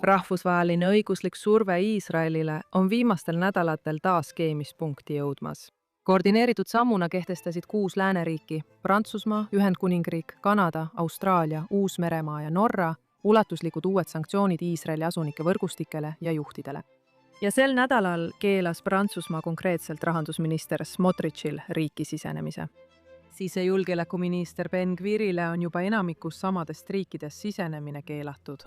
Rahvusvaheline õiguslik surve Iisraelile on viimastel nädalatel taas keemispunkti jõudmas. Koordineeritud sammuna kehtestasid 6 lääneriiki – Prantsusmaa, Ühendkuningriik, Kanada, Austraalia, Uus-Meremaa ja Norra – ulatuslikud uued sanktsioonid Iisraeli asunike võrgustikele ja juhtidele. Ja sel nädalal keelas Prantsusmaa konkreetselt rahandusminister Smotrichil riiki sisenemise. Sisejulgeolekuminister Ben Gvirile on juba enamikus samadest riikidest sisenemine keelatud.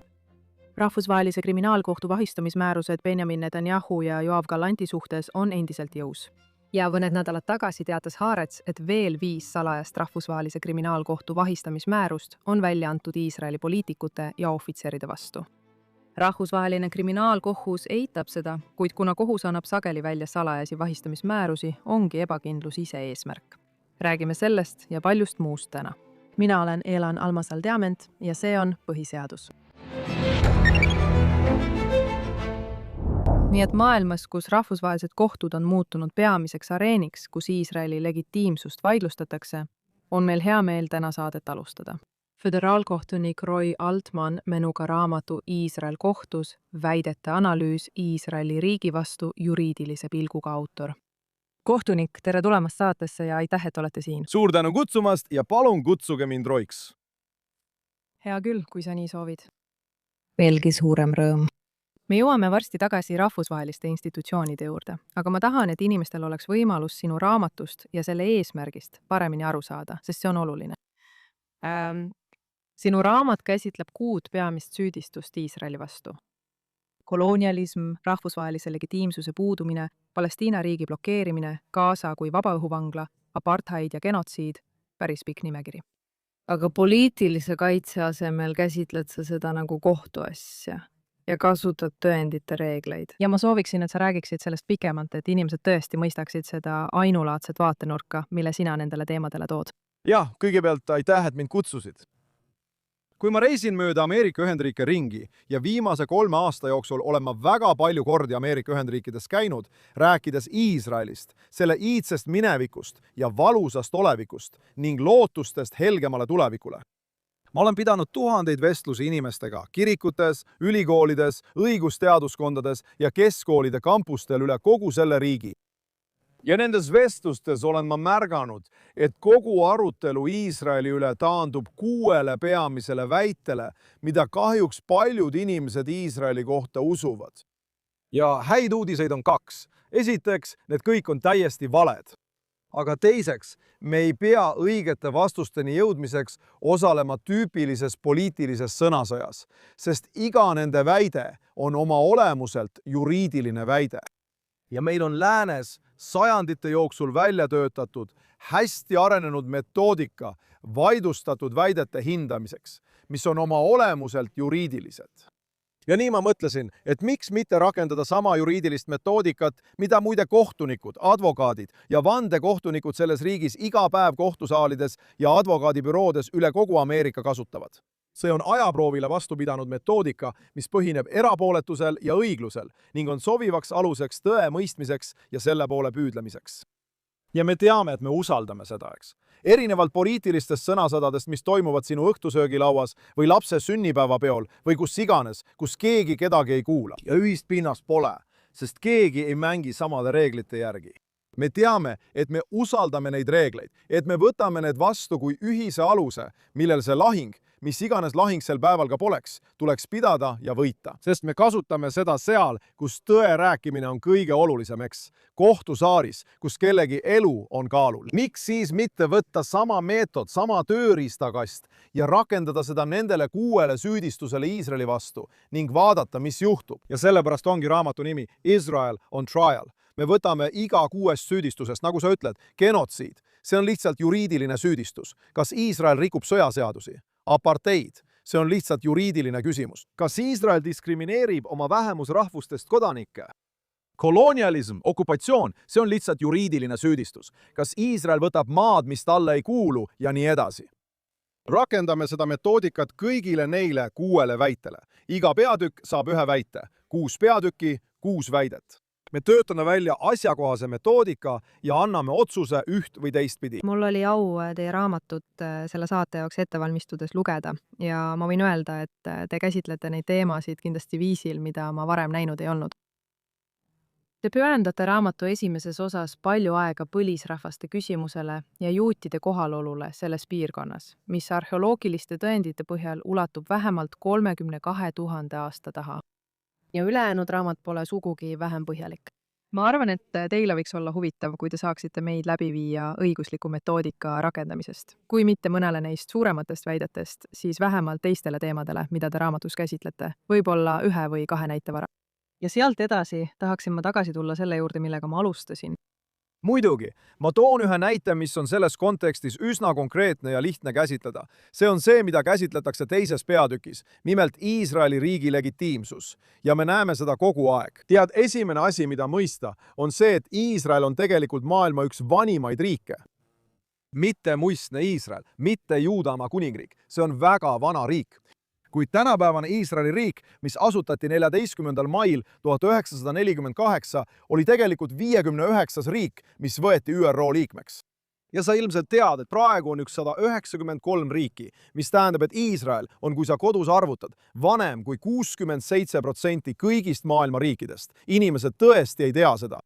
Rahvusvahelise kriminaalkohtu vahistamismäärused Benjamin Netanyahu ja Yoav Gallanti suhtes on endiselt jõus. Ja mõned nädalad tagasi teatas Haaretz, et veel 5 salajast rahvusvahelise kriminaalkohtu vahistamismäärust on välja antud Iisraeli poliitikute ja ohvitseride vastu. Rahvusvaheline kriminaalkohus eitab seda, kuid kuna kohus annab sageli välja salajasi vahistamismäärusi, ongi ebakindlus ise eesmärk. Räägime sellest ja paljust muust täna. Mina olen Elan Almasal-Diament ja see on Põhiseadus. Nii et maailmas, kus rahvusvahelised kohtud on muutunud peamiseks areeniks, kus Iisraeli legitiimsust vaidlustatakse, on meil hea meel täna saadet alustada. Föderaalkohtunik Roy Altman menuga raamatu Iisrael kohtus, väidete analüüs Iisraeli riigi vastu juriidilise pilguga autor. Kohtunik, tere tulemast saatesse ja aitäh, et olete siin. Suur tänu kutsumast ja palun kutsuge mind Roiks. Hea küll, kui sa nii soovid. Veelgi suurem rõõm. Me jõuame varsti tagasi rahvusvaheliste institutsioonide juurde, aga ma tahan, et inimestel oleks võimalus sinu raamatust ja selle eesmärgist paremini aru saada, sest see on oluline. Sinu raamat käsitleb 6 peamist süüdistust Iisraeli vastu. Kolonialism, rahvusvahelise legitiimsuse puudumine, Palestiina riigi blokeerimine, Gaza kui vabaõhuvangla, apartheid ja genotsiid, päris pikk nimekiri. Aga poliitilise kaitse asemel käsitled sa seda nagu kohtuasja ja kasutad tõendite reegleid. Ja ma sooviksin, et sa räägiksid sellest pikemalt, et inimesed tõesti mõistaksid seda ainulaadset vaatenurka, mille sina nendele teemadele tood. Jah, kõigepealt aitäh, et mind kutsusid. Kui ma reisin mööda Ameerika Ühendriike ringi ja viimase 3 aasta jooksul olen ma väga palju kordi Ameerika Ühendriikides käinud, rääkides Iisraelist, selle iidsest minevikust ja valusast olevikust ning lootustest helgemale tulevikule. Ma olen pidanud tuhandeid vestlusi inimestega kirikutes, ülikoolides, õigusteaduskondades ja keskkoolide kampustel üle kogu selle riigi. Ja nendes vestlustes olen ma märganud, et kogu arutelu Iisraeli üle taandub 6 peamisele väitele, mida kahjuks paljud inimesed Iisraeli kohta usuvad. Ja häid uudiseid on 2. Esiteks, need kõik on täiesti valed. Aga teiseks, me ei pea õigete vastusteni jõudmiseks osalema tüüpilises poliitilises sõnasõjas, sest iga nende väide on oma olemuselt juriidiline väide. Ja meil on läänes sajandite jooksul välja töötatud hästi arenenud metoodika vaidlustatud väidete hindamiseks, mis on oma olemuselt juriidilised. Ja nii ma mõtlesin, et miks mitte rakendada sama juriidilist metoodikat, mida muide kohtunikud, advokaadid ja vandekohtunikud selles riigis iga päev kohtusaalides ja advokaadibüroodes üle kogu Ameerika kasutavad. See on ajaproovile vastu pidanud metoodika, mis põhineb erapooletusel ja õiglusel ning on sobivaks aluseks tõe mõistmiseks ja selle poole püüdlemiseks. Ja me teame, et me usaldame seda, eks. Erinevalt poliitilistest sõnasadadest, mis toimuvad sinu õhtusöögilauas või lapse sünnipäevapeol või kus iganes, kus keegi kedagi ei kuula. Ja ühist pinnast pole, sest keegi ei mängi samade reeglite järgi. Me teame, et me usaldame neid reegleid, et me võtame need vastu kui ühise aluse, millel see lahing, mis iganes lahing sel päeval ka poleks, tuleks pidada ja võita. Sest me kasutame seda seal, kus tõe rääkimine on kõige olulisem, eks. Kohtusaaris, kus kellegi elu on kaalul. Miks siis mitte võtta sama meetod, sama tööriistakast ja rakendada seda nendele 6 süüdistusele Iisraeli vastu ning vaadata, mis juhtub. Ja sellepärast ongi raamatu nimi Israel on Trial. Me võtame iga 6 süüdistusest, nagu sa ütled, genotsiid. See on lihtsalt juriidiline süüdistus. Kas Iisrael rikub sõjaseadusi? Apartheid. See on lihtsalt juriidiline küsimus. Kas Iisrael diskrimineerib oma vähemusrahvustest kodanikke? Kolonialism, okupatsioon, see on lihtsalt juriidiline süüdistus. Kas Iisrael võtab maad, mis talle ei kuulu ja nii edasi? Rakendame seda metoodikat kõigile neile 6 väitele. Iga peatükk saab 1 väite. 6 peatükki, 6 väidet. Me töötame välja asjakohase metoodika ja anname otsuse üht või teistpidi. Mul oli au teie raamatut selle saate jaoks ette valmistudes lugeda ja ma võin öelda, et te käsitlete neid teemasid kindlasti viisil, mida ma varem näinud ei olnud. Te pühendate raamatu esimeses osas palju aega põlisrahvaste küsimusele ja juutide kohalolule selles piirkonnas, mis arheoloogiliste tõendite põhjal ulatub vähemalt 32 000 aasta taha. Ja ülejäänud raamat pole sugugi vähem põhjalik. Ma arvan, et teile võiks olla huvitav, kui te saaksite meid läbi viia õigusliku metoodika rakendamisest. Kui mitte mõnele neist suurematest väidetest, siis vähemalt teistele teemadele, mida te raamatus käsitlete, võib-olla 1 või 2 näite vara. Ja sealt edasi tahaksin ma tagasi tulla selle juurde, millega ma alustasin. Muidugi, ma toon ühe näite, mis on selles kontekstis üsna konkreetne ja lihtne käsitleda. See on see, mida käsitletakse teises peatükis, nimelt Iisraeli riigi legitiimsus. Ja me näeme seda kogu aeg. Tead, esimene asi, mida mõista, on see, et Iisrael on tegelikult maailma üks vanimaid riike. Mitte muistne Iisrael, mitte Juudamaa kuningriik. See on väga vana riik. Kuid tänapäevane Iisraeli riik, mis asutati 14. mail 1948, oli tegelikult 59. riik, mis võeti ÜRO liikmeks. Ja sa ilmselt tead, et praegu on üks 193 riiki, mis tähendab, et Iisrael on, kui sa kodus arvutad, vanem kui 67% kõigist maailma riikidest. Inimesed tõesti ei tea seda.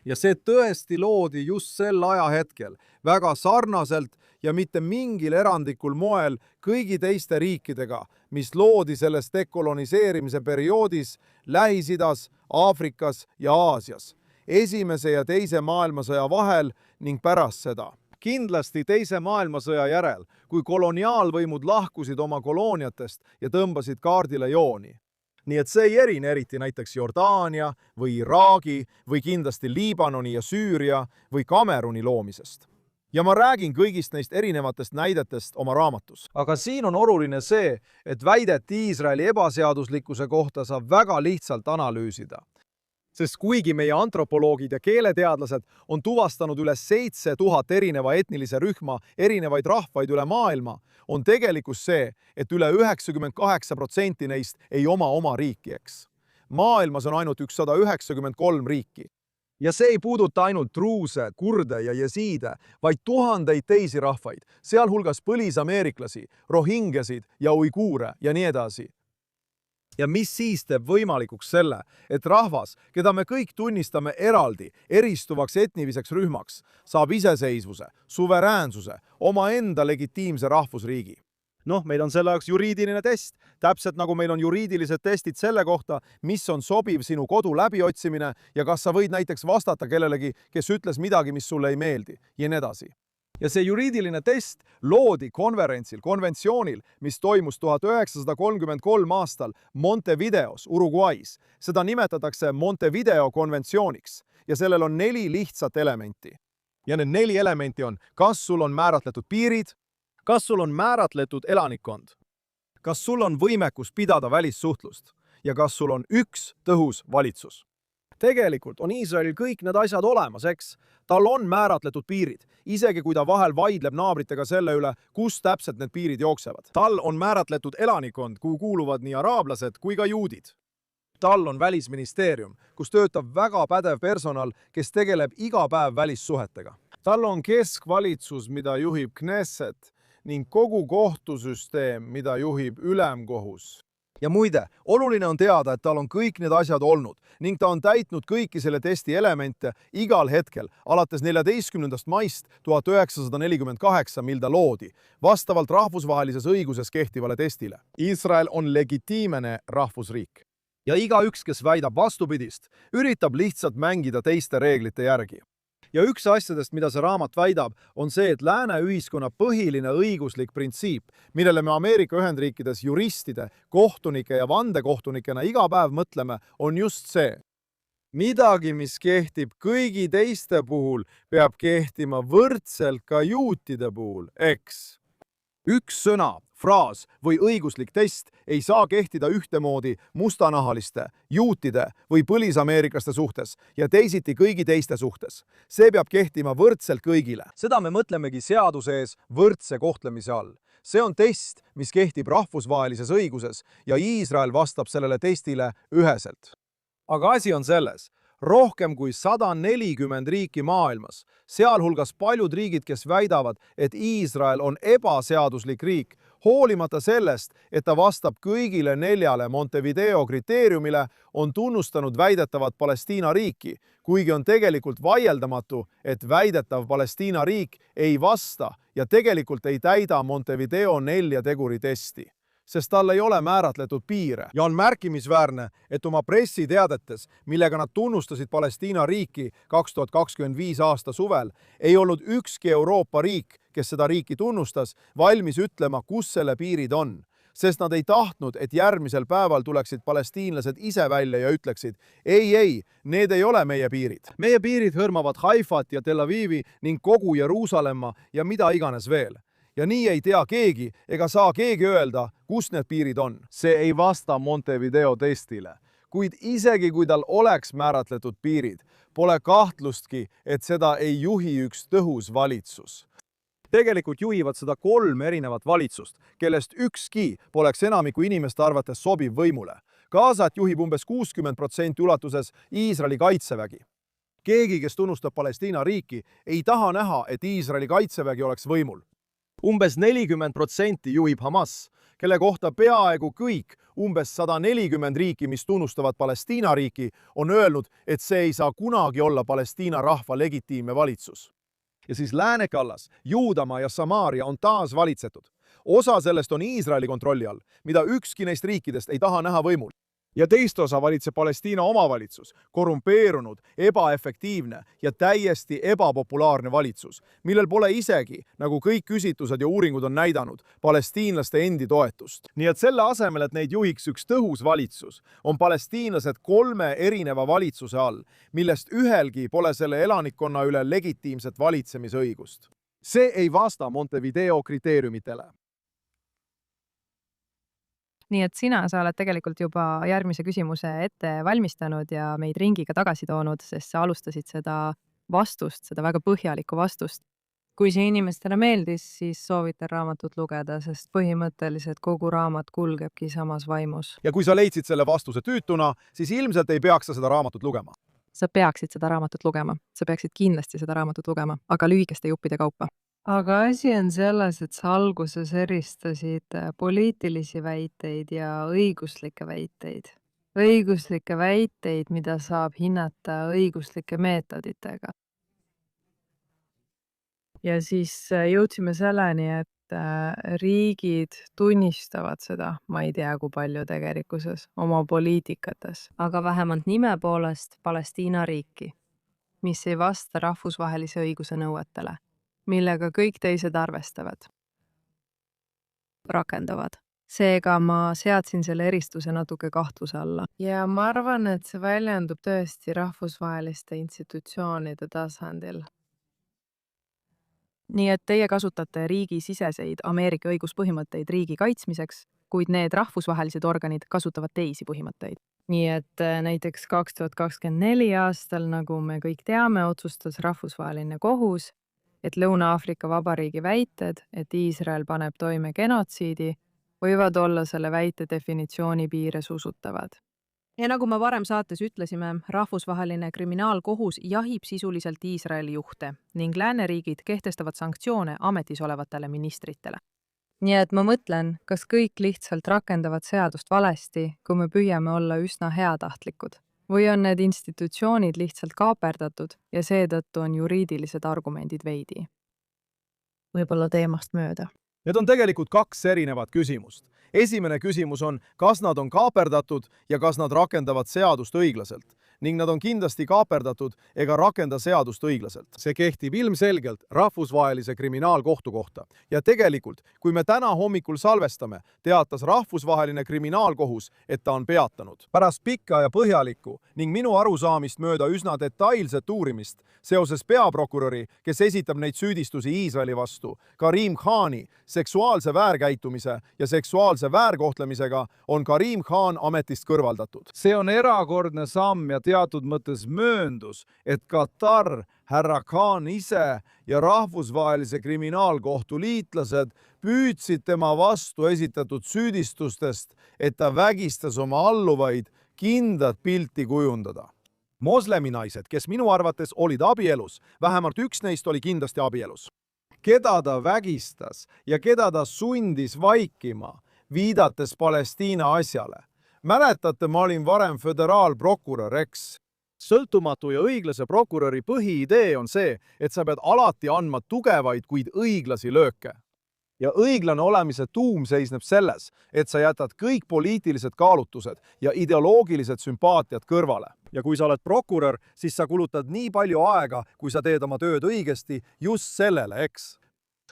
Ja see tõesti loodi just sel ajahetkel, väga sarnaselt ja mitte mingil erandlikul moel kõigi teiste riikidega, mis loodi selles dekoloniseerimise perioodis Lähis-Idas, Aafrikas ja Aasias, esimese ja teise maailmasõja vahel ning pärast seda. Kindlasti teise maailmasõja järel, kui koloniaalvõimud lahkusid oma kolooniatest ja tõmbasid kaardile jooni. Nii et see ei erine eriti näiteks Jordaania või Iraagi või kindlasti Liibanoni ja Süüria või Kameruni loomisest. Ja ma räägin kõigist neist erinevatest näidetest oma raamatus. Aga siin on oluline see, et väidet Iisraeli ebaseaduslikkuse kohta saab väga lihtsalt analüüsida. Sest kuigi meie antropoloogid ja keeleteadlased on tuvastanud üle 7000 erineva etnilise rühma erinevaid rahvaid üle maailma, on tegelikkus see, et üle 98% neist ei oma riiki, eks. Maailmas on ainult 193 riiki. Ja see ei puuduta ainult druuse, kurde ja jesiide, vaid tuhandeid teisi rahvaid, sealhulgas põlisameeriklasi, rohingesid ja uiguure ja nii edasi. Ja mis siis teeb võimalikuks selle, et rahvas, keda me kõik tunnistame eraldi, eristuvaks etniliseks rühmaks, saab iseseisvuse, suveräänsuse, omaenda legitiimse rahvusriigi. Meil on selle jaoks juriidiline test, täpselt nagu meil on juriidilised testid selle kohta, mis on sobiv sinu kodu läbiotsimine ja kas sa võid näiteks vastata kellelegi, kes ütles midagi, mis sulle ei meeldi ja nii edasi. Ja see juriidiline test loodi konventsioonil, mis toimus 1933 aastal Montevideos, Uruguay's. Seda nimetatakse Montevideo konventsiooniks ja sellel on 4 lihtsat elementi. Ja need 4 elementi on, kas sul on määratletud piirid, kas sul on määratletud elanikkond, kas sul on võimekus pidada välissuhtlust ja kas sul on üks tõhus valitsus. Tegelikult on Iisraelil kõik need asjad olemas, eks? Tal on määratletud piirid, isegi kui ta vahel vaidleb naabritega selle üle, kus täpselt need piirid jooksevad. Tal on määratletud elanikkond, kuhu kuuluvad nii araablased kui ka juudid. Tal on välisministeerium, kus töötab väga pädev personal, kes tegeleb iga päev välissuhetega. Tal on keskvalitsus, mida juhib Knesset ning kogu kohtusüsteem, mida juhib ülemkohus. Ja muide, oluline on teada, et tal on kõik need asjad olnud ning ta on täitnud kõiki selle testi elemente igal hetkel, alates 14. maist 1948, mil ta loodi, vastavalt rahvusvahelises õiguses kehtivale testile. Iisrael on legitiimne rahvusriik. Ja igaüks, kes väidab vastupidist, üritab lihtsalt mängida teiste reeglite järgi. Ja üks asjadest, mida see raamat väidab, on see, et lääne ühiskonna põhiline õiguslik printsiip, millele me Ameerika Ühendriikides juristide, kohtunike ja vandekohtunikena iga päev mõtleme, on just see. Midagi, mis kehtib kõigi teiste puhul, peab kehtima võrdselt ka juutide puhul, eks? Üks sõna, fraas või õiguslik test ei saa kehtida ühtemoodi mustanahaliste, juutide või põlisameeriklaste suhtes ja teisiti kõigi teiste suhtes. See peab kehtima võrdselt kõigile. Seda me mõtlemegi seaduse ees võrdse kohtlemise all. See on test, mis kehtib rahvusvahelises õiguses ja Iisrael vastab sellele testile üheselt. Aga asi on selles. rohkem kui 140 riiki maailmas, sealhulgas paljud riigid, kes väidavad, et Iisrael on ebaseaduslik riik, hoolimata sellest, et ta vastab kõigile 4 Montevideo kriteeriumile, on tunnustanud väidetavat Palestiina riiki, kuigi on tegelikult vaieldamatu, et väidetav Palestiina riik ei vasta ja tegelikult ei täida Montevideo 4 teguri testi, sest tal ei ole määratletud piire. Ja on märkimisväärne, et oma pressiteadetes, millega nad tunnustasid Palestiina riiki 2025 aasta suvel, ei olnud ükski Euroopa riik, kes seda riiki tunnustas, valmis ütlema, kus selle piirid on, sest nad ei tahtnud, et järgmisel päeval tuleksid palestiinlased ise välja ja ütleksid, ei, need ei ole meie piirid. Meie piirid hõlmavad Haifat ja Tel Avivi ning kogu Jeruusalemma ja mida iganes veel. Ja nii ei tea keegi ega saa keegi öelda, kus need piirid on. See ei vasta Montevideo testile, kuid isegi kui tal oleks määratletud piirid, pole kahtlustki, et seda ei juhi üks tõhus valitsus. Tegelikult juhivad seda 3 erinevat valitsust, kellest ükski poleks enamiku inimeste arvates sobiv võimule. Gazat juhib umbes 60% ulatuses Iisraeli kaitsevägi. Keegi, kes tunnustab Palestiina riiki, ei taha näha, et Iisraeli kaitsevägi oleks võimul. Umbes 40% juhib Hamas, kelle kohta peaaegu kõik umbes 140 riiki, mis tunnustavad Palestiina riiki, on öelnud, et see ei saa kunagi olla Palestiina rahva legitiimne valitsus. Ja siis Läänekallas, Juudamaa ja Samaaria on taas valitsetud. Osa sellest on Iisraeli kontrolli all, mida ükski neist riikidest ei taha näha võimul. Ja teist osa valitseb Palestiina omavalitsus, korrumpeerunud, ebaefektiivne ja täiesti ebapopulaarne valitsus, millel pole isegi, nagu kõik küsitlused ja uuringud on näidanud, palestiinlaste endi toetust. Nii et selle asemel, et neid juhiks üks tõhus valitsus, on palestiinlased 3 erineva valitsuse all, millest ühelgi pole selle elanikkonna üle legitiimset valitsemisõigust. See ei vasta Montevideo kriteeriumitele. Nii et sa oled tegelikult juba järgmise küsimuse ette valmistanud ja meid ringiga tagasi toonud, sest sa alustasid seda vastust, seda väga põhjalikku vastust. Kui see inimestele meeldis, siis soovitan raamatut lugeda, sest põhimõtteliselt kogu raamat kulgebki samas vaimus. Ja kui sa leidsid selle vastuse tüütuna, siis ilmselt ei peaks sa seda raamatut lugema. Sa peaksid seda raamatut lugema. Sa peaksid kindlasti seda raamatut lugema, aga lühikeste juppide kaupa. Aga asi on selles, et sa alguses eristasid poliitilisi väiteid ja õiguslikke väiteid. Õiguslikke väiteid, mida saab hinnata õiguslike meetoditega. Ja siis jõudsime selleni, et riigid tunnistavad seda, ma ei tea, kui palju tegelikkuses, oma poliitikates. Aga vähemalt nime poolest Palestiina riiki, mis ei vasta rahvusvahelise õiguse nõuetele, millega kõik teised arvestavad, rakendavad. Seega ma seadsin selle eristuse natuke kahtluse alla. Ja ma arvan, et see väljendub tõesti rahvusvaheliste institutsioonide tasandil. Nii et teie kasutate riigisiseseid Ameerika õiguspõhimõtteid riigi kaitsmiseks, kuid need rahvusvahelised organid kasutavad teisi põhimõtteid. Nii et näiteks 2024 aastal, nagu me kõik teame, otsustas rahvusvaheline kohus, et Lõuna-Aafrika Vabariigi väited, et Iisrael paneb toime genotsiidi, võivad olla selle väite definitsiooni piires usutavad. Ja nagu me varem saates ütlesime, rahvusvaheline kriminaalkohus jahib sisuliselt Iisraeli juhte ning lääneriigid kehtestavad sanktsioone ametis olevatele ministritele. Nii et ma mõtlen, kas kõik lihtsalt rakendavad seadust valesti, kui me püüame olla üsna heatahtlikud. Või on need institutsioonid lihtsalt kaaperdatud ja seetõttu on juriidilised argumendid veidi. Võib-olla teemast mööda. Need on tegelikult 2 erinevat küsimust. Esimene küsimus on, kas nad on kaaperdatud ja kas nad rakendavad seadust õiglaselt. Ning nad on kindlasti kaaperdatud ega rakenda seadust õiglaselt. See kehtib ilmselgelt rahvusvahelise kriminaalkohtu kohta. Ja tegelikult, kui me täna hommikul salvestame, teatas rahvusvaheline kriminaalkohus, et ta on peatanud. Pärast pikka ja põhjalikku ning minu arusaamist mööda üsna detailset uurimist seoses peaprokuröri, kes esitab neid süüdistusi Iisraeli vastu, Karim Khani seksuaalse väärkäitumise ja seksuaalse väärkohtlemisega, on Karim Khan ametist kõrvaldatud. See on erakordne samm ja teatud mõttes mööndus, et Katar, härra Khan ise ja rahvusvahelise kriminaalkohtu liitlased püüdsid tema vastu esitatud süüdistustest, et ta vägistas oma alluvaid, kindlat pilti kujundada. Moslemi naised, kes minu arvates olid abielus, vähemalt üks neist oli kindlasti abielus. Keda ta vägistas ja keda ta sundis vaikima, viidates Palestiina asjale. Mäletate, ma olin varem föderaalprokurör, eks? Sõltumatu ja õiglase prokuröri põhiidee on see, et sa pead alati andma tugevaid, kuid õiglasi lööke. Ja õiglane olemise tuum seisneb selles, et sa jätad kõik poliitilised kaalutlused ja ideoloogilised sümpaatiad kõrvale. Ja kui sa oled prokurör, siis sa kulutad nii palju aega, kui sa teed oma tööd õigesti, just sellele, eks?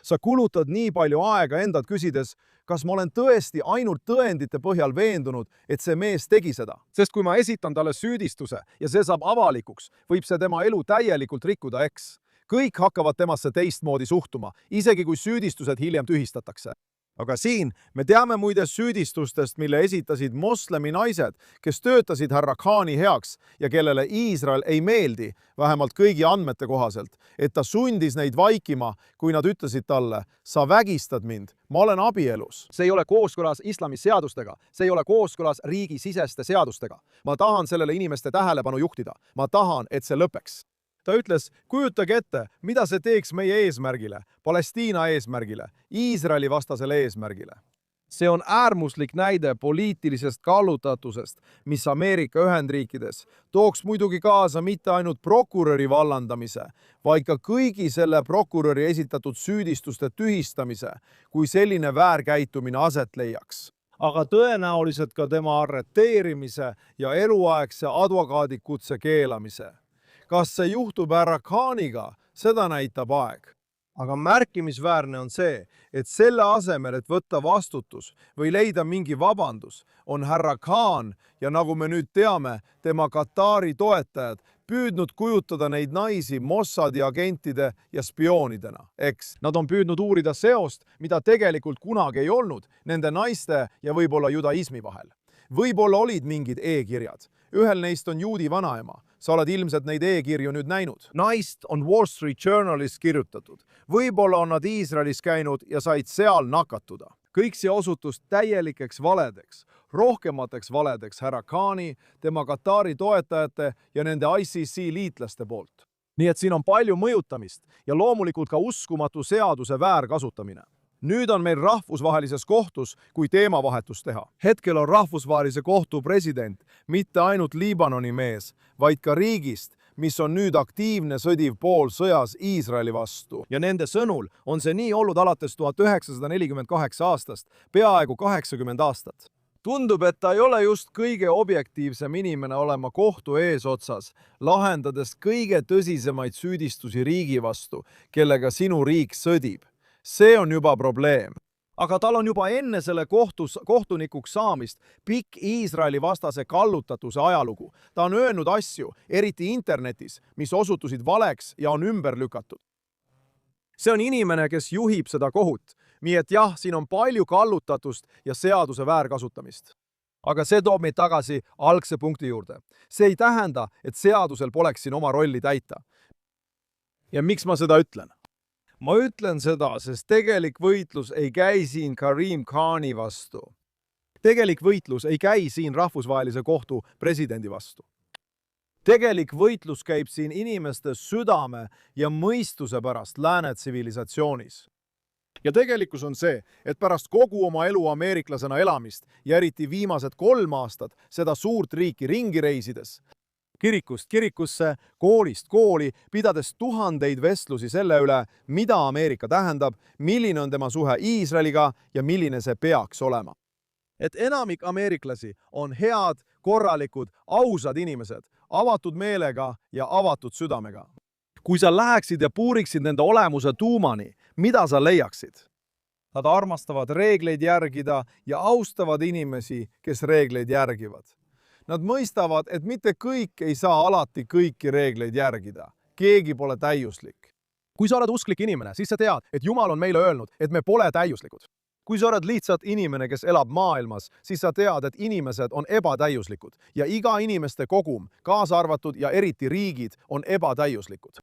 Sa kulutad nii palju aega endalt küsides, kas ma olen tõesti ainult tõendite põhjal veendunud, et see mees tegi seda. Sest kui ma esitan talle süüdistuse ja see saab avalikuks, võib see tema elu täielikult rikkuda, eks? Kõik hakkavad temasse teistmoodi suhtuma, isegi kui süüdistused hiljem tühistatakse. Aga siin me teame muide süüdistustest, mille esitasid moslemi naised, kes töötasid härra Khani heaks ja kellele Iisrael ei meeldi, vähemalt kõigi andmete kohaselt, et ta sundis neid vaikima, kui nad ütlesid talle, sa vägistad mind, ma olen abielus. See ei ole kooskõlas islami seadustega, see ei ole kooskõlas riigisiseste seadustega. Ma tahan sellele inimeste tähelepanu juhtida, ma tahan, et see lõpeks. Ta ütles, kujutage ette, mida see teeks meie eesmärgile, Palestiina eesmärgile, Iisraeli vastasele eesmärgile. See on äärmuslik näide poliitilisest kallutatusest, mis Ameerika Ühendriikides tooks muidugi kaasa mitte ainult prokuröri vallandamise, vaid ka kõigi selle prokuröri esitatud süüdistuste tühistamise, kui selline väärkäitumine aset leiaks. Aga tõenäoliselt ka tema arreteerimise ja eluaegse advokaadikutse keelamise. Kas see juhtub härra Khaniga, seda näitab aeg. Aga märkimisväärne on see, et selle asemel, et võtta vastutus või leida mingi vabandus, on härra Khan ja nagu me nüüd teame, tema Katari toetajad püüdnud kujutada neid naisi Mossadi agentide ja spioonidena, eks? Nad on püüdnud uurida seost, mida tegelikult kunagi ei olnud, nende naiste ja võib-olla judaismi vahel. Võib-olla olid mingid e-kirjad. Ühel neist on juudi vanaema. Sa oled ilmselt neid e-kirju nüüd näinud. Naist on Wall Street Journalis kirjutatud. Võib-olla on nad Iisraelis käinud ja said seal nakatuda. Kõik see osutus täielikeks valedeks, rohkemateks valedeks härra Khani, tema Katari toetajate ja nende ICC liitlaste poolt. Nii et siin on palju mõjutamist ja loomulikult ka uskumatu seaduse väärkasutamine. Nüüd on meil rahvusvahelises kohtus, kui teemavahetus teha. Hetkel on rahvusvahelise kohtu president mitte ainult Liibanoni mees, vaid ka riigist, mis on nüüd aktiivne sõdiv pool sõjas Iisraeli vastu. Ja nende sõnul on see nii olnud alates 1948 aastast, peaaegu 80 aastat. Tundub, et ta ei ole just kõige objektiivsem inimene olema kohtu eesotsas, lahendades kõige tõsisemaid süüdistusi riigi vastu, kellega sinu riik sõdib. See on juba probleem. Aga tal on juba enne selle kohtunikuks saamist pikk Iisraeli vastase kallutatuse ajalugu. Ta on öelnud asju, eriti internetis, mis osutusid valeks ja on ümber lükatud. See on inimene, kes juhib seda kohut. Nii et jah, siin on palju kallutatust ja seaduse väärkasutamist. Aga see toob meid tagasi algse punkti juurde. See ei tähenda, et seadusel poleks siin oma rolli täita. Ja miks ma seda ütlen? Ma ütlen seda, sest tegelik võitlus ei käi siin Karim Khani vastu. Tegelik võitlus ei käi siin rahvusvahelise kohtu presidendi vastu. Tegelik võitlus käib siin inimeste südame ja mõistuse pärast lääne tsivilisatsioonis. Ja tegelikkus on see, et pärast kogu oma elu ameeriklasena elamist ja eriti viimased 3 aastat seda suurt riiki ringi reisides, kirikust kirikusse, koolist kooli, pidades tuhandeid vestlusi selle üle, mida Ameerika tähendab, milline on tema suhe Iisraeliga ja milline see peaks olema. Et enamik ameeriklasi on head, korralikud, ausad inimesed, avatud meelega ja avatud südamega. Kui sa läheksid ja puuriksid nende olemuse tuumani, mida sa leiaksid? Nad armastavad reegleid järgida ja austavad inimesi, kes reegleid järgivad. Nad mõistavad, et mitte kõik ei saa alati kõiki reegleid järgida. Keegi pole täiuslik. Kui sa oled usklik inimene, siis sa tead, et Jumal on meile öelnud, et me pole täiuslikud. Kui sa oled lihtsalt inimene, kes elab maailmas, siis sa tead, et inimesed on ebatäiuslikud ja iga inimeste kogum, kaasa arvatud ja eriti riigid, on ebatäiuslikud.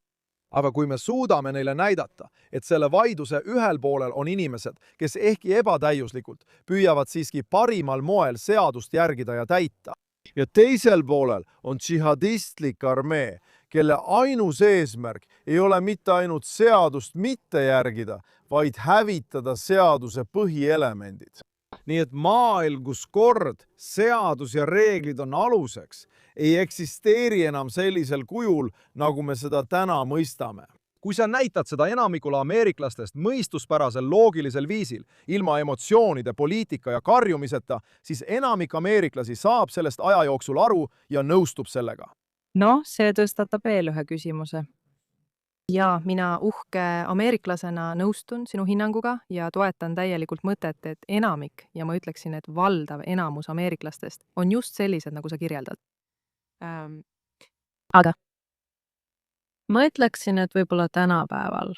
Aga kui me suudame neile näidata, et selle vaidluse ühel poolel on inimesed, kes ehkki ebatäiuslikult püüavad siiski parimal moel seadust järgida ja täita, ja teisel poolel on džihadistlik armee, kelle ainus eesmärk ei ole mitte ainult seadust mitte järgida, vaid hävitada seaduse põhielemendid. Nii et maailm, kus kord, seadus ja reeglid on aluseks, ei eksisteeri enam sellisel kujul, nagu me seda täna mõistame. Kui sa näitad seda enamikule ameeriklastest mõistuspärasel loogilisel viisil, ilma emotsioonide, poliitika ja karjumiseta, siis enamik ameeriklasi saab sellest aja jooksul aru ja nõustub sellega. Noh, see tõstatab veel ühe küsimuse. Ja mina uhke ameeriklasena nõustun sinu hinnanguga ja toetan täielikult mõtet, et enamik, ja ma ütleksin, et valdav enamus ameeriklastest on just sellised, nagu sa kirjeldad. Aga ma ütleksin, et võib-olla tänapäeval,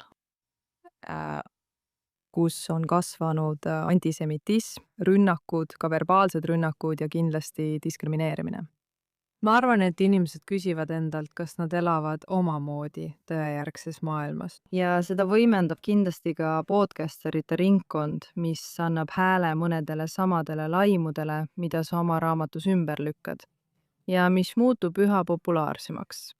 kus on kasvanud antisemitism, rünnakud, ka verbaalsed rünnakud ja kindlasti diskrimineerimine. ma arvan, et inimesed küsivad endalt, kas nad elavad omamoodi tõejärgses maailmas. Ja seda võimendab kindlasti ka podcasterite ringkond, mis annab hääle mõnedele samadele laimudele, mida sa oma raamatus ümber lükkad ja mis muutub üha populaarsemaks.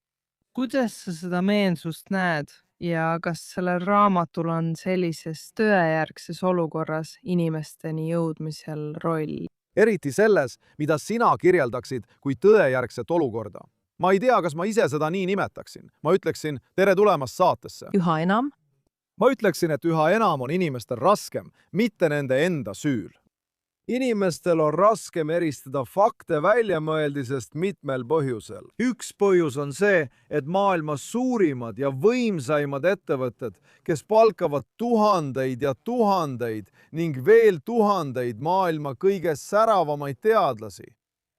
Kuidas sa seda meelsust näed ja kas sellel raamatul on sellises tõejärgses olukorras inimesteni jõudmisel roll? Eriti selles, mida sina kirjeldaksid kui tõejärgset olukorda. Ma ei tea, kas ma ise seda nii nimetaksin. Ma ütleksin, tere tulemast saatesse. Üha enam? Ma ütleksin, et üha enam on inimestel raskem, mitte nende enda süül. Inimestel on raskem eristada fakte väljamõeldisest mitmel põhjusel. Üks põhjus on see, et maailma suurimad ja võimsaimad ettevõtted, kes palkavad tuhandeid ja tuhandeid ning veel tuhandeid maailma kõige säravamaid teadlasi.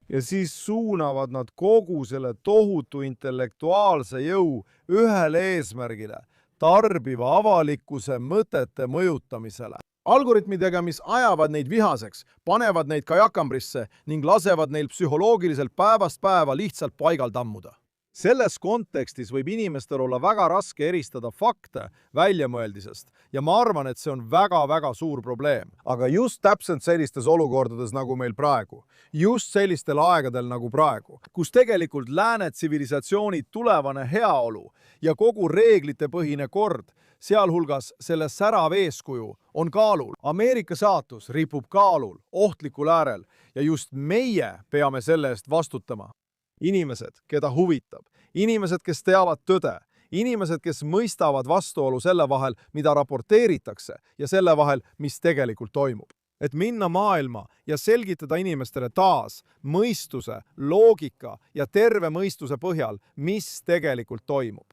Ja siis suunavad nad kogu selle tohutu intellektuaalse jõu ühele eesmärgile, tarbiva avalikkuse mõtete mõjutamisele. Algoritmidega, mis ajavad neid vihaseks, panevad neid kajakambrisse ning lasevad neil psühholoogiliselt päevast päeva lihtsalt paigal tammuda. Selles kontekstis võib inimestel olla väga raske eristada fakte väljamõeldisest ja ma arvan, et see on väga-väga suur probleem. Aga just täpselt sellistes olukordades nagu meil praegu, just sellistel aegadel nagu praegu, kus tegelikult lääne tsivilisatsiooni tulevane heaolu ja kogu reeglitepõhine kord, sealhulgas selle särav eeskuju, on kaalul. Ameerika saatus ripub kaalul, ohtlikul äärel ja just meie peame selle eest vastutama. Inimesed, keda huvitab, inimesed, kes teavad tõde, inimesed, kes mõistavad vastuolu selle vahel, mida raporteeritakse ja selle vahel, mis tegelikult toimub. Et minna maailma ja selgitada inimestele taas mõistuse, loogika ja terve mõistuse põhjal, mis tegelikult toimub.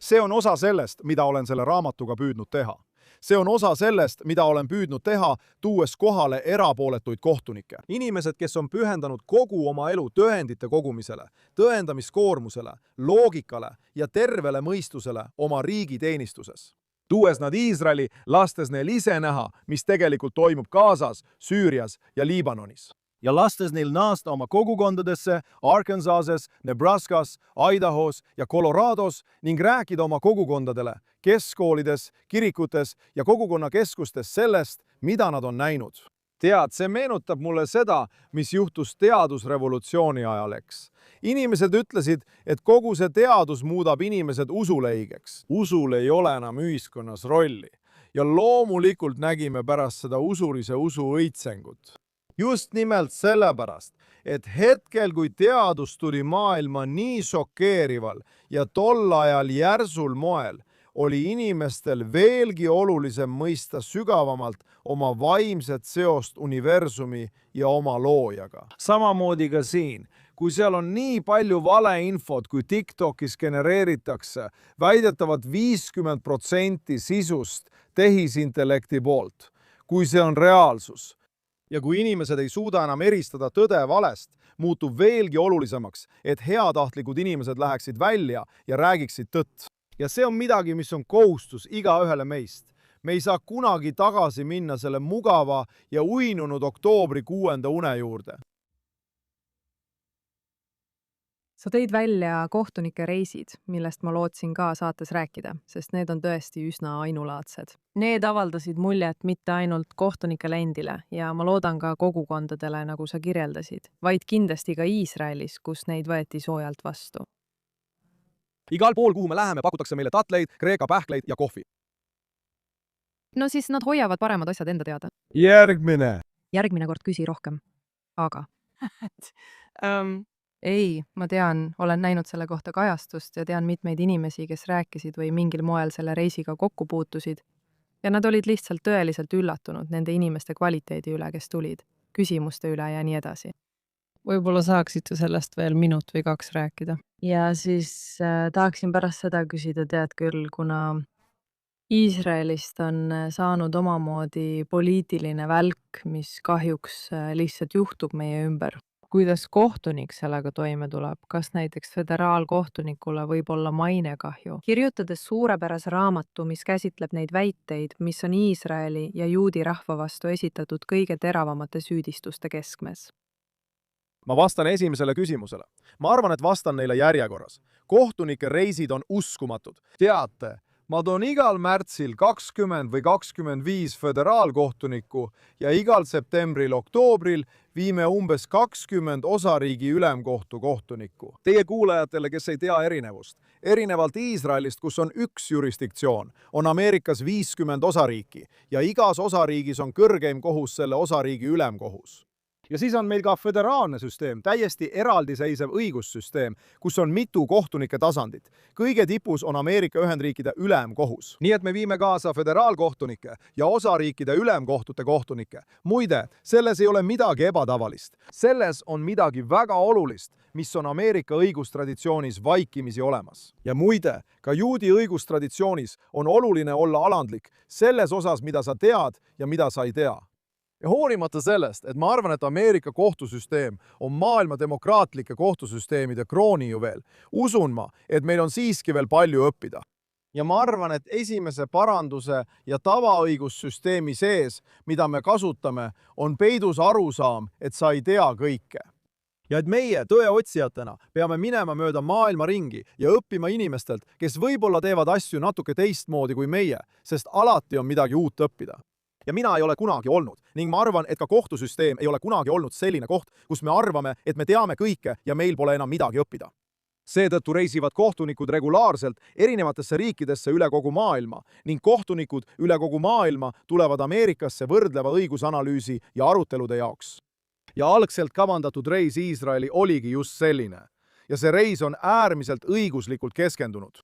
See on osa sellest, mida olen selle raamatuga püüdnud teha. See on osa sellest, mida olen püüdnud teha, tuues kohale erapooletuid kohtunikke. Inimesed, kes on pühendanud kogu oma elu tõendite kogumisele, tõendamiskoormusele, loogikale ja tervele mõistusele oma riigi teenistuses. Tuues nad Iisraeli, lastes neil ise näha, mis tegelikult toimub Gazas, Süürias ja Liibanonis. Ja lastes neil naasta oma kogukondadesse Arkansases, Nebraskas, Idahos ja Colorados ning rääkida oma kogukondadele, keskkoolides, kirikutes ja kogukonnakeskustes sellest, mida nad on näinud. Tead, see meenutab mulle seda, mis juhtus teadusrevolutsiooni ajal, eks. Inimesed ütlesid, et kogu see teadus muudab inimesed usuleigeks. Usul ei ole enam ühiskonnas rolli. Ja loomulikult nägime pärast seda usulise usu õitsengut. Just nimelt sellepärast, et hetkel, kui teadus tuli maailma nii šokeerival ja tol ajal järsul moel, oli inimestel veelgi olulisem mõista sügavamalt oma vaimset seost universumi ja oma loojaga. Samamoodi ka siin, kui seal on nii palju valeinfot, kui TikTokis genereeritakse, väidetavad 50% sisust tehisintellekti poolt, kui see on reaalsus. Ja kui inimesed ei suuda enam eristada tõde valest, muutub veelgi olulisemaks, et heatahtlikud inimesed läheksid välja ja räägiksid tõtt. Ja see on midagi, mis on kohustus igaühele meist. Me ei saa kunagi tagasi minna selle mugava ja uinunud oktoobri 6. une juurde. sa tõid välja kohtunike reisid, millest ma lootsin ka saates rääkida, sest need on tõesti üsna ainulaadsed. Need avaldasid muljet mitte ainult kohtunikele endile ja ma loodan ka kogukondadele, nagu sa kirjeldasid, vaid kindlasti ka Iisraelis, kus neid võeti soojalt vastu. Igal pool, kuhu me läheme, pakutakse meile tatleid, kreeka pähkleid ja kohvi. No siis nad hoiavad paremad asjad enda teada. Järgmine. Järgmine kord küsi rohkem. Aga ei, ma tean, olen näinud selle kohta kajastust ja tean mitmeid inimesi, kes rääkisid või mingil moel selle reisiga kokku puutusid. Ja nad olid lihtsalt tõeliselt üllatunud nende inimeste kvaliteedi üle, kes tulid, küsimuste üle ja nii edasi. Võib-olla saaksite sellest veel minut või 2 rääkida. Ja siis tahaksin pärast seda küsida, tead küll, kuna Iisraelist on saanud omamoodi poliitiline välk, mis kahjuks lihtsalt juhtub meie ümber. Kuidas kohtunik sellega toime tuleb? Kas näiteks föderaalkohtunikule võib olla mainekahju? Kirjutades suurepärase raamatu, mis käsitleb neid väiteid, mis on Iisraeli ja juudi rahva vastu esitatud kõige teravamate süüdistuste keskmes. Ma vastan esimesele küsimusele. Ma arvan, et vastan neile järjekorras. Kohtunike reisid on uskumatud. Teate, ma toon igal märtsil 20 või 25 föderaalkohtunikku ja igal septembril-oktoobril viime umbes 20 osariigi ülemkohtu kohtunikku. Teie kuulajatele, kes ei tea erinevust. Erinevalt Iisraelist, kus on üks jurisdiktsioon, on Ameerikas 50 osariiki ja igas osariigis on kõrgeim kohus selle osariigi ülemkohus. Ja siis on meil ka föderaalne süsteem, täiesti eraldiseisev õigussüsteem, kus on mitu kohtunike tasandit. Kõige tipus on Ameerika Ühendriikide ülemkohus. Nii et me viime kaasa föderaalkohtunike ja osariikide ülemkohtute kohtunikke. Muide, selles ei ole midagi ebatavalist. Selles on midagi väga olulist, mis on Ameerika õigustraditsioonis vaikimisi olemas. Ja muide, ka juudi õigustraditsioonis on oluline olla alandlik selles osas, mida sa tead ja mida sa ei tea. Ja hoolimata sellest, et ma arvan, et Ameerika kohtusüsteem on maailma demokraatlike kohtusüsteemide kroonijuveel, usun ma, et meil on siiski veel palju õppida. Ja ma arvan, et esimese paranduse ja tavaõigussüsteemi sees, mida me kasutame, on peidus arusaam, et sa ei tea kõike. Ja et meie tõeotsijatena peame minema mööda maailma ringi ja õppima inimestelt, kes võib-olla teevad asju natuke teistmoodi kui meie, sest alati on midagi uut õppida. Ja mina ei ole kunagi olnud ning ma arvan, et ka kohtusüsteem ei ole kunagi olnud selline koht, kus me arvame, et me teame kõike ja meil pole enam midagi õppida. Seetõttu reisivad kohtunikud regulaarselt erinevatesse riikidesse üle kogu maailma ning kohtunikud üle kogu maailma tulevad Ameerikasse võrdleva õigusanalüüsi ja arutelude jaoks. Ja algselt kavandatud reis Iisraeli oligi just selline. Ja see reis on äärmiselt õiguslikult keskendunud.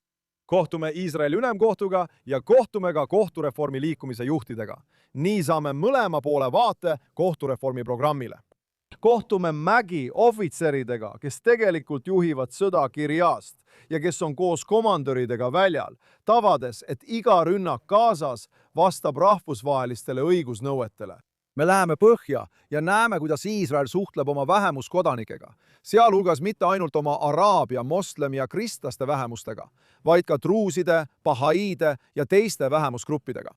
Kohtume Iisraeli ülemkohtuga ja kohtume ka kohtureformi liikumise juhtidega. Nii saame mõlema poole vaate kohtureformi programmile. Kohtume mägi ohvitseridega, kes tegelikult juhivad sõda Kirjast ja kes on koos komandöridega väljal, tavades, et iga rünnak Gazas vastab rahvusvahelistele õigusnõuetele. Me läheme põhja ja näeme, kuidas Iisrael suhtleb oma vähemuskodanikega, sealhulgas mitte ainult oma araabia, moslemi ja kristlaste vähemustega, vaid ka druuside, bahaiide ja teiste vähemusgruppidega.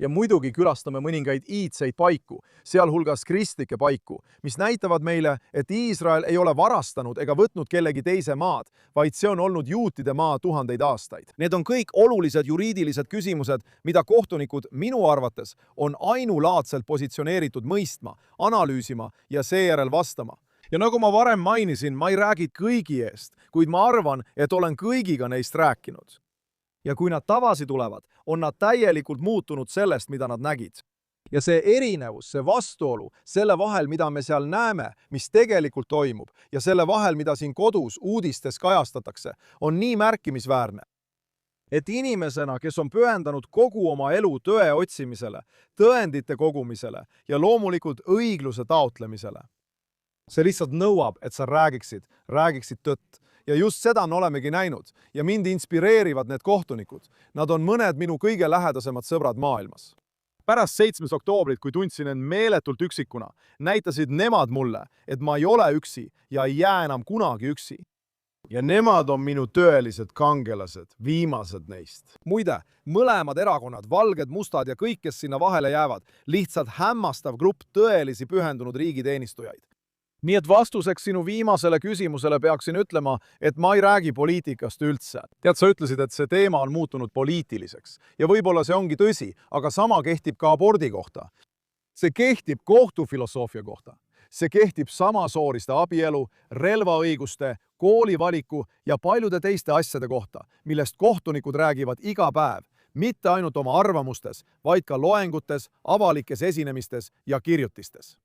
Ja muidugi külastame mõningaid iidseid paiku, sealhulgas kristlikke paiku, mis näitavad meile, et Iisrael ei ole varastanud ega võtnud kellegi teise maad, vaid see on olnud juutide maa tuhandeid aastaid. Need on kõik olulised juriidilised küsimused, mida kohtunikud minu arvates on ainulaadselt positsioneeritud mõistma, analüüsima ja seejärel vastama. Ja nagu ma varem mainisin, ma ei räägi kõigi eest, kuid ma arvan, et olen kõigiga neist rääkinud. Ja kui nad tagasi tulevad, on nad täielikult muutunud sellest, mida nad nägid. Ja see erinevus, see vastuolu, selle vahel, mida me seal näeme, mis tegelikult toimub, ja selle vahel, mida siin kodus uudistes kajastatakse, on nii märkimisväärne. Et inimesena, kes on pühendanud kogu oma elu tõe otsimisele, tõendite kogumisele ja loomulikult õigluse taotlemisele. See lihtsalt nõuab, et sa räägiksid tõtt. Ja just seda me olemegi näinud ja mind inspireerivad need kohtunikud. Nad on mõned minu kõige lähedasemad sõbrad maailmas. Pärast 7. oktoobrit, kui tundsin end meeletult üksikuna, näitasid nemad mulle, et ma ei ole üksi ja ei jää enam kunagi üksi. Ja nemad on minu tõelised kangelased, viimased neist. Muide, mõlemad erakonnad, valged, mustad ja kõik, kes sinna vahele jäävad, lihtsalt hämmastav grupp tõelisi pühendunud riigiteenistujaid. Nii et vastuseks sinu viimasele küsimusele peaksin ütlema, et ma ei räägi poliitikast üldse. Tead, sa ütlesid, et see teema on muutunud poliitiliseks. Ja võib-olla see ongi tõsi, aga sama kehtib ka abordi kohta. See kehtib kohtufilosoofia kohta. See kehtib samasooliste abielu, relvaõiguste, koolivaliku ja paljude teiste asjade kohta, millest kohtunikud räägivad iga päev, mitte ainult oma arvamustes, vaid ka loengutes, avalikes esinemistes ja kirjutistes.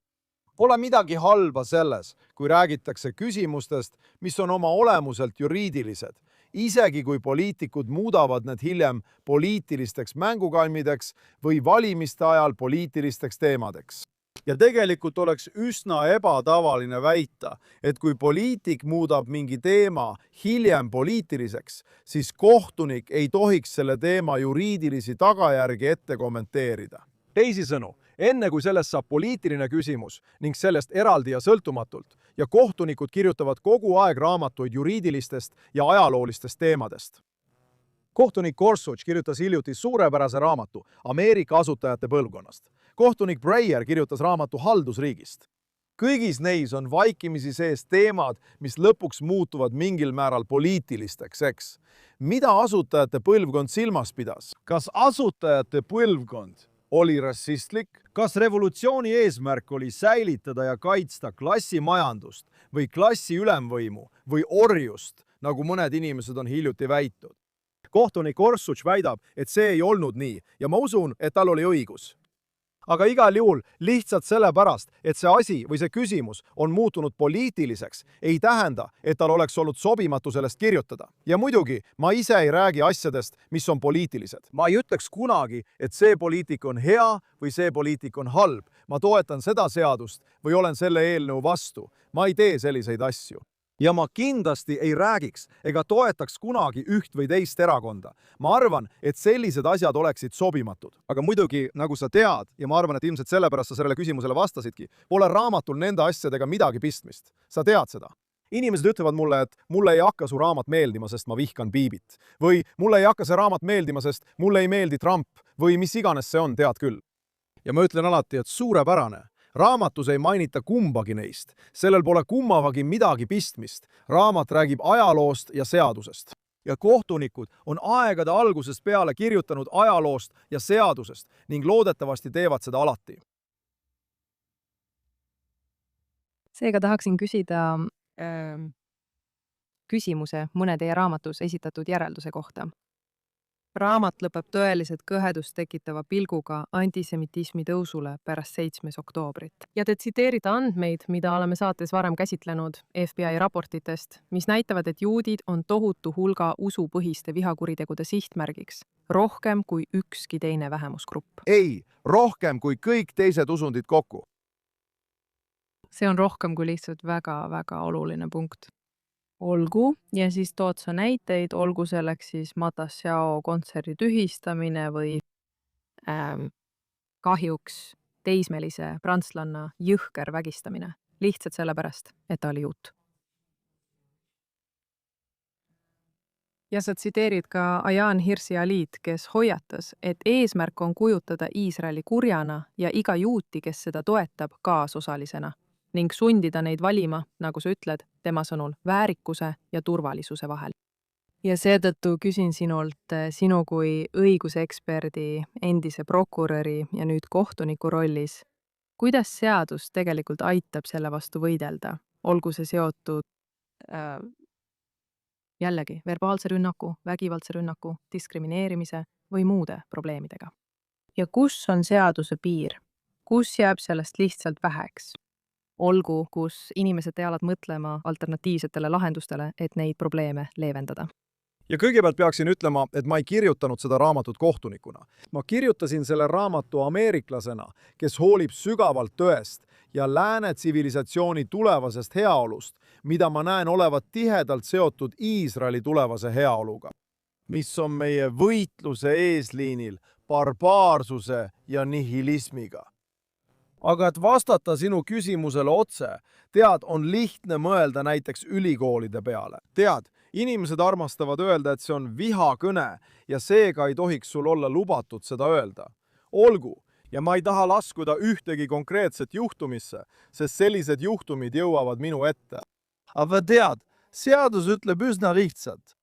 Pole midagi halba selles, kui räägitakse küsimustest, mis on oma olemuselt juriidilised, isegi kui poliitikud muudavad need hiljem poliitilisteks mängukalmideks või valimiste ajal poliitilisteks teemadeks. Ja tegelikult oleks üsna ebatavaline väita, et kui poliitik muudab mingi teema hiljem poliitiliseks, siis kohtunik ei tohiks selle teema juriidilisi tagajärgi ette kommenteerida. Teisisõnu, enne kui sellest saab poliitiline küsimus ning sellest eraldi ja sõltumatult, ja kohtunikud kirjutavad kogu aeg raamatuid juriidilistest ja ajaloolistest teemadest. Kohtunik Gorsuch kirjutas hiljuti suurepärase raamatu Ameerika asutajate põlvkonnast. Kohtunik Breyer kirjutas raamatu haldusriigist. Kõigis neis on vaikimisi sees teemad, mis lõpuks muutuvad mingil määral poliitilisteks, eks? Mida asutajate põlvkond silmas pidas? Kas asutajate põlvkond oli rassistlik? Kas revolutsiooni eesmärk oli säilitada ja kaitsta klassimajandust või klassi ülemvõimu või orjust, nagu mõned inimesed on hiljuti väitnud? Kohtunik Gorsuch väidab, et see ei olnud nii ja ma usun, et tal oli õigus. Aga igal juhul lihtsalt sellepärast, et see asi või see küsimus on muutunud poliitiliseks, ei tähenda, et tal oleks olnud sobimatu sellest kirjutada. Ja muidugi, ma ise ei räägi asjadest, mis on poliitilised. Ma ei ütleks kunagi, et see poliitik on hea või see poliitik on halb. Ma toetan seda seadust või olen selle eelnõu vastu. Ma ei tee selliseid asju. Ja ma kindlasti ei räägiks ega toetaks kunagi üht või teist erakonda. Ma arvan, et sellised asjad oleksid sobimatud. Aga muidugi, nagu sa tead, ja ma arvan, et ilmselt sellepärast sa sellele küsimusele vastasidki, pole raamatul nende asjadega midagi pistmist. Sa tead seda. Inimesed ütlevad mulle, et mulle ei hakka su raamat meeldima, sest ma vihkan Biibit. Või mulle ei hakka see raamat meeldima, sest mulle ei meeldi Trump. Või mis iganes see on, tead küll. Ja ma ütlen alati, et suurepärane. Raamatus ei mainita kumbagi neist. Sellel pole kummavagi midagi pistmist. Raamat räägib ajaloost ja seadusest. Ja kohtunikud on aegade algusest peale kirjutanud ajaloost ja seadusest ning loodetavasti teevad seda alati. Seega tahaksin küsida küsimuse mõne teie raamatus esitatud järelduse kohta. Raamat lõpeb tõeliselt kõhedust tekitava pilguga antisemitismi tõusule pärast 7. oktoobrit. Ja te tsiteerite andmeid, mida oleme saates varem käsitlenud FBI raportitest, mis näitavad, et juudid on tohutu hulga usupõhiste vihakuritegude sihtmärgiks, rohkem kui ükski teine vähemusgrupp. Ei, rohkem kui kõik teised usundid kokku. See on rohkem kui lihtsalt väga-väga oluline punkt. Olgu, ja siis tood sa näiteid, olgu selleks siis Matassiao kontserdi tühistamine või kahjuks teismelise prantslanna jõhker vägistamine, lihtsalt sellepärast, et ta oli juut. Ja sa tsiteerid ka Ayaan Hirsi Alit, kes hoiatas, et eesmärk on kujutada Iisraeli kurjana ja iga juuti, kes seda toetab, kaasosalisena ning sundida neid valima, nagu sa ütled, tema sõnul väärikuse ja turvalisuse vahel. Ja seetõttu küsin sinult, sinu kui õiguseksperdi, endise prokuröri ja nüüd kohtuniku rollis, kuidas seadus tegelikult aitab selle vastu võidelda, olgu see seotud jällegi verbaalse rünnaku, vägivaldse rünnaku, diskrimineerimise või muude probleemidega? Ja kus on seaduse piir? Kus jääb sellest lihtsalt väheks? Olgu, kus inimesed peavad mõtlema alternatiivsetele lahendustele, et neid probleeme leevendada. Ja kõigepealt peaksin ütlema, et ma ei kirjutanud seda raamatut kohtunikuna. Ma kirjutasin selle raamatu ameeriklasena, kes hoolib sügavalt tõest ja lääne tsivilisatsiooni tulevasest heaolust, mida ma näen olevat tihedalt seotud Iisraeli tulevase heaoluga, mis on meie võitluse eesliinil barbaarsuse ja nihilismiga. Aga et vastata sinu küsimusele otse, tead, on lihtne mõelda näiteks ülikoolide peale. Tead, inimesed armastavad öelda, et see on vihakõne ja seega ei tohiks sul olla lubatud seda öelda. Olgu, ja ma ei taha laskuda ühtegi konkreetset juhtumisse, sest sellised juhtumid jõuavad minu ette. Aga tead, seadus ütleb üsna lihtsalt,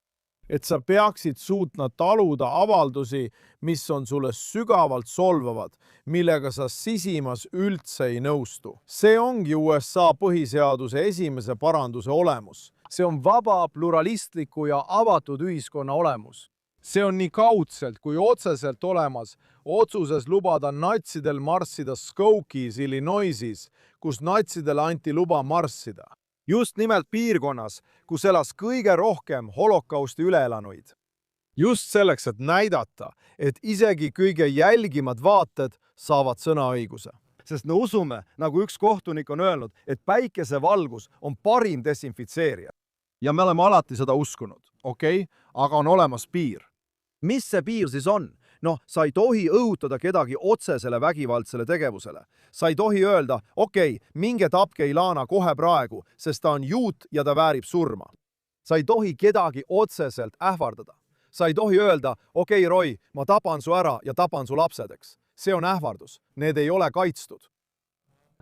et sa peaksid suutma taluda avaldusi, mis on sulle sügavalt solvavad, millega sa sisimas üldse ei nõustu. See ongi USA põhiseaduse esimese paranduse olemus. See on vaba, pluralistliku ja avatud ühiskonna olemus. See on nii kaudselt kui otseselt olemas otsuses lubada natsidel marssida Skokies, Illinoisis, kus natsidele anti luba marssida. Just nimelt piirkonnas, kus elas kõige rohkem holokausti üleelanuid. Just selleks, et näidata, et isegi kõige jälgimad vaated saavad sõnaõiguse. Sest me usume, nagu üks kohtunik on öelnud, et päikesevalgus on parim desinfitseerija. Ja me oleme alati seda uskunud, okei? Aga on olemas piir. Mis see piir siis on? Noh, sa ei tohi õhutada kedagi otsesele vägivaldsele tegevusele. Sa ei tohi öelda, okei, minge tapke Ilana kohe praegu, sest ta on juut ja ta väärib surma. Sa ei tohi kedagi otseselt ähvardada. Sa ei tohi öelda, okei, Roy, ma tapan su ära ja tapan su lapsedeks. See on ähvardus. Need ei ole kaitstud.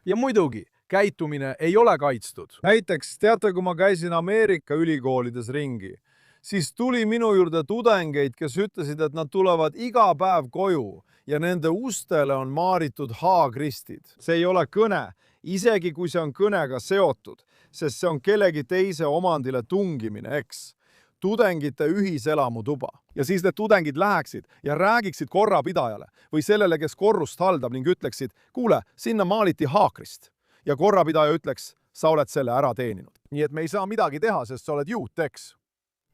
Ja muidugi, käitumine ei ole kaitstud. Näiteks, teate, kui ma käisin Ameerika ülikoolides ringi, siis tuli minu juurde tudengeid, kes ütlesid, et nad tulevad iga päev koju ja nende ustele on maaritud haakristid. See ei ole kõne, isegi kui see on kõnega seotud, sest see on kellegi teise omandile tungimine, eks. Tudengite ühiselamutuba. Ja siis need tudengid läheksid ja räägiksid korrapidajale või sellele, kes korrust haldab ning ütleksid, kuule, sinna maaliti haakrist. Ja korrapidaja ütleks, sa oled selle ära teeninud. Nii et me ei saa midagi teha, sest sa oled juut, eks.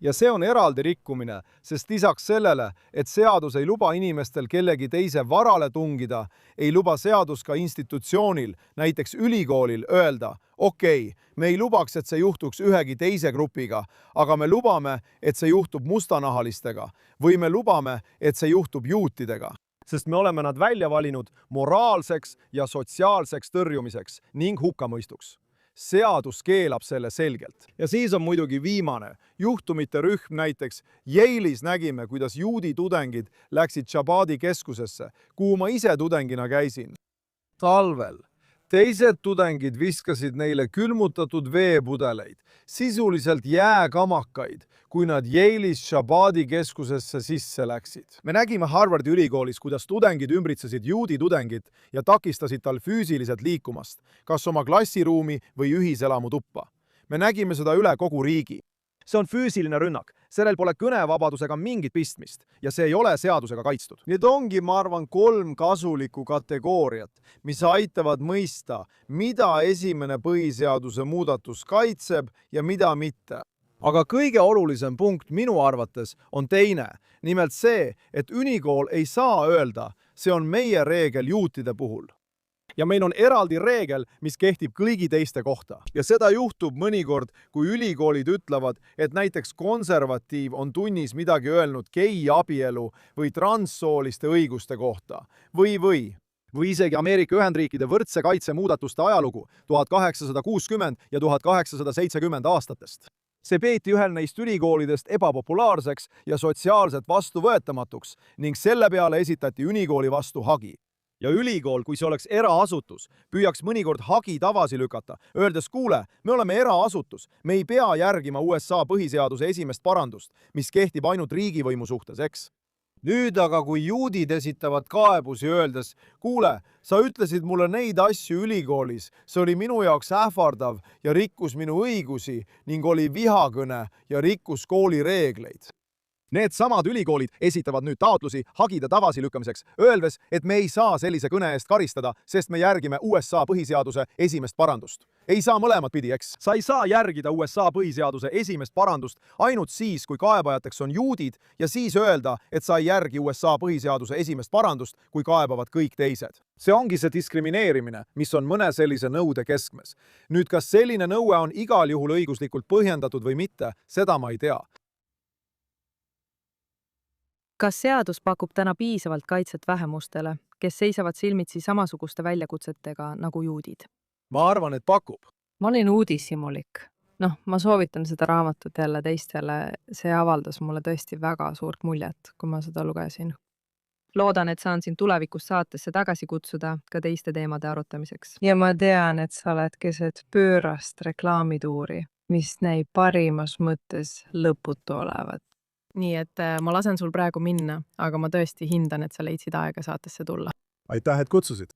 Ja see on eraldi rikkumine, sest lisaks sellele, et seadus ei luba inimestel kellegi teise varale tungida, ei luba seadus ka institutsioonil, näiteks ülikoolil, öelda, okei, me ei lubaks, et see juhtuks ühegi teise grupiga, aga me lubame, et see juhtub mustanahalistega või me lubame, et see juhtub juutidega. Sest me oleme nad välja valinud moraalseks ja sotsiaalseks tõrjumiseks ning hukkamõistuks. Seadus keelab selle selgelt. Ja siis on muidugi viimane. Juhtumite rühm näiteks. Yale'is nägime, kuidas juudi tudengid läksid Shabadi keskusesse, kuhu ma ise tudengina käisin. Talvel. Teised tudengid viskasid neile külmutatud veepudeleid, sisuliselt jääkamakaid, kui nad Yale'is Shabadi keskusesse sisse läksid. Me nägime Harvardi ülikoolis, kuidas tudengid ümbritsesid juudi tudengit ja takistasid tal füüsiliselt liikumast, kas oma klassiruumi või ühiselamu tuppa. Me nägime seda üle kogu riigi. See on füüsiline rünnak, sellel pole kõnevabadusega mingit pistmist ja see ei ole seadusega kaitstud. Need ongi, ma arvan, 3 kasulikku kategooriat, mis aitavad mõista, mida esimene põhiseaduse muudatus kaitseb ja mida mitte. Aga kõige olulisem punkt minu arvates on teine, nimelt see, et ülikool ei saa öelda, see on meie reegel juutide puhul. Ja meil on eraldi reegel, mis kehtib kõigi teiste kohta. Ja seda juhtub mõnikord, kui ülikoolid ütlevad, et näiteks konservatiiv on tunnis midagi öelnud gei-abielu või transsooliste õiguste kohta. Või isegi Ameerika Ühendriikide võrdse kaitse muudatuste ajalugu 1860 ja 1870 aastatest. See peeti ühel neist ülikoolidest ebapopulaarseks ja sotsiaalselt vastuvõetamatuks ning selle peale esitati ülikooli vastu hagi. Ja ülikool, kui see oleks eraasutus, püüaks mõnikord hagi tagasi lükata, öeldes, kuule, me oleme eraasutus, me ei pea järgima USA põhiseaduse esimest parandust, mis kehtib ainult riigivõimu suhtes, eks? Nüüd aga, kui juudid esitavad kaebusi öeldes, kuule, sa ütlesid mulle neid asju ülikoolis, see oli minu jaoks ähvardav ja rikkus minu õigusi ning oli vihakõne ja rikkus kooli reegleid. Need samad ülikoolid esitavad nüüd taotlusi hagide tagasilükkamiseks, öeldes, et me ei saa sellise kõne eest karistada, sest me järgime USA põhiseaduse esimest parandust. Ei saa mõlemat pidi, eks? Sa ei saa järgida USA põhiseaduse esimest parandust ainult siis, kui kaebajateks on juudid ja siis öelda, et sa ei järgi USA põhiseaduse esimest parandust, kui kaebavad kõik teised. See ongi see diskrimineerimine, mis on mõne sellise nõude keskmes. Nüüd, kas selline nõue on igal juhul õiguslikult põhjendatud või mitte, seda ma ei tea. Kas seadus pakub täna piisavalt kaitset vähemustele, kes seisavad silmitsi samasuguste väljakutsetega nagu juudid? Ma arvan, et pakub. Ma olin uudishimulik. Ma soovitan seda raamatut jälle teistele. See avaldas mulle tõesti väga suurt muljet, kui ma seda lugesin. loodan, et saan sind tulevikus saatesse tagasi kutsuda ka teiste teemade arutamiseks. ja ma tean, et sa oled keset pöörast reklaamituuri, mis näib parimas mõttes lõputu olevat. nii et ma lasen sul praegu minna, aga ma tõesti hindan, et sa leidsid aega saatesse tulla. aitäh, et kutsusid!